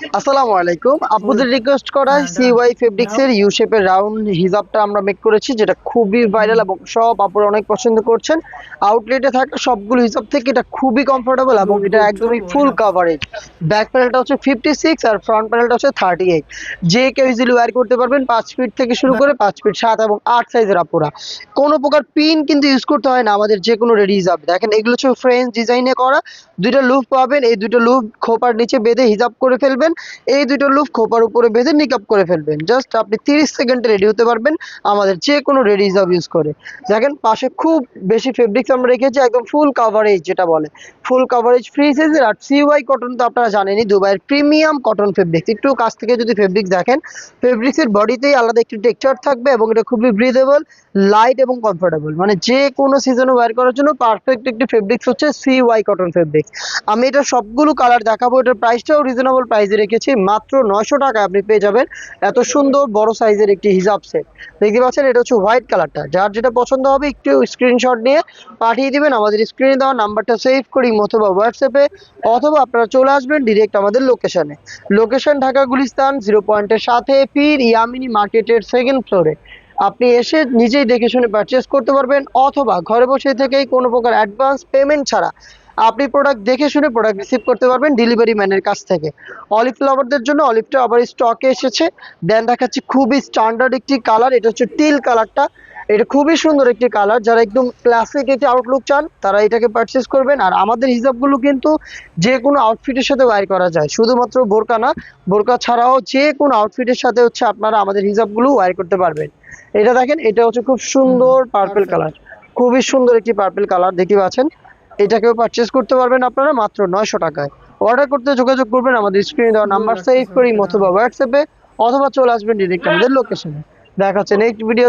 আসসালামু আলাইকুম। আপুদের রিকোয়েস্ট করায় সিওয়াই ফেব্রিক্স এর ইউ শেপের রাউন্ড হিজাবটা আমরা মেক করেছি, যেটা খুবই ভাইরাল এবং সব আপুরা অনেক পছন্দ করছেন। আউটলেটে থাকা সবগুলো হিজাব থেকে এটা খুবই কমফোর্টেবল এবং এটা একদমই ফুল কাভারেজ। ব্যাক প্যানেলটা হচ্ছে 56 আর ফ্রন্ট প্যানেলটা হচ্ছে 38। যে কেউ ইজিলি ওয়্যার করতে পারবেন। 5 ফিট থেকে শুরু করে 5 ফিট 7 এবং 8 সাইজের আপুরা। কোনো প্রকার পিন কিন্তু ইউজ করতে হয় না আমাদের যে কোনো রেডি হিজাব। দেখেন এগুলো হচ্ছে ফ্রেঞ্চ ডিজাইনে করা। দুইটা লুপ পাবেন, এই দুটো লুপ খোপার নিচে বেঁধে হিজাব করে ফেলবেন। এই দুটো লুপ খোপার উপরে বেঁধে নিকাব করে ফেলবেন। জাস্ট আপনি 30 সেকেন্ডে রেডি হতে পারবেন আমাদের যে কোনো রেডি হিজাব ইউজ করে। দেখেন পাশে খুব বেশি ফেব্রিক্স আমরা রেখেছি, একদম ফুল কাভারেজ, যেটা বলে ফুল কাভারেজ ফ্রি সাইজের। আর সিওয়াই কটন তো আপনারা জানেনই, দুবাইয়ের প্রিমিয়াম কটন ফেব্রিক্স। একটু কাছ থেকে যদি ফেব্রিক্স দেখেন, ফেব্রিক্সের বডিতেই আলাদা একটি টেক্সচার থাকবে এবং এটা খুবই ব্রিদেবল, লাইট এবং কমফোর্টেবল। মানে যে কোনো সিজনে ওয়্যার করার জন্য পারফেক্ট একটি ফেব্রিক্স হচ্ছে সিওয়াই কটন ফেব্রিক্স। আমি এটা সবগুলো কালার দেখাবো। এটার প্রাইসটাও রিজনেবল প্রাইসে রেখেছি, মাত্র 900 টাকায় আপনি পেয়ে যাবেন এত সুন্দর বড় সাইজের একটি হিজাব সেট। দেখতে পাচ্ছেন এটা হচ্ছে হোয়াইট কালারটা। যার যেটা পছন্দ হবে একটু স্ক্রিনশট নিয়ে পাঠিয়ে দিবেন আমাদের স্ক্রিনে দেওয়া নাম্বারটা সেভ করি অথবা হোয়াটসঅ্যাপে, অথবা আপনারা চলে আসবেন ডিরেক্ট আমাদের লোকেশনে। লোকেশন ঢাকা গুলিস্তান 0 পয়েন্টের সাথে পীর ইয়ামিনী মার্কেটের সেকেন্ড ফ্লোরে। আপনি এসে নিজেই দেখে শুনে পারচেস করতে পারবেন, অথবা ঘরে বসে থেকেই কোনো প্রকার অ্যাডভান্স পেমেন্ট ছাড়া আপনি প্রোডাক্ট দেখে শুনে প্রোডাক্ট রিসিভ করতে পারবেন ডেলিভারি ম্যানের কাছ থেকে। অলিভ লাভারদের জন্য অলিভটা আবার স্টকে এসেছে। দেন দেখাচ্ছি খুবই স্ট্যান্ডার্ড একটি কালার, এটা হচ্ছে টিল কালারটা। এটা খুবই সুন্দর একটি কালার। যারা একদম ক্লাসিক একটি আউটলুক চান তারা এটাকে পারচেস করবেন। আর আমাদের হিসাবগুলো কিন্তু যে কোনো আউটফিটের সাথে ওয়্যার করা যায়, শুধুমাত্র বোরকা না, বোরকা ছাড়াও যে কোনো আউটফিটের সাথে হচ্ছে আপনারা আমাদের হিসাবগুলো ওয়্যার করতে পারবেন। এটা দেখেন, এটা হচ্ছে খুব সুন্দর পার্পল কালার, খুবই সুন্দর একটি পার্পল কালার দেখতে পাচ্ছেন। এটাকেও পারচেস করতে পারবেন আপনারা মাত্র 900 টাকায়। অর্ডার করতে যোগাযোগ করবেন আমাদের স্ক্রিনে দেওয়া নাম্বার সেভ করি অথবা হোয়াটসঅ্যাপে, অথবা চলে আসবেন ডিরেক্ট আমাদের লোকেশনে। দেখা হচ্ছে নেক্সট ভিডিও।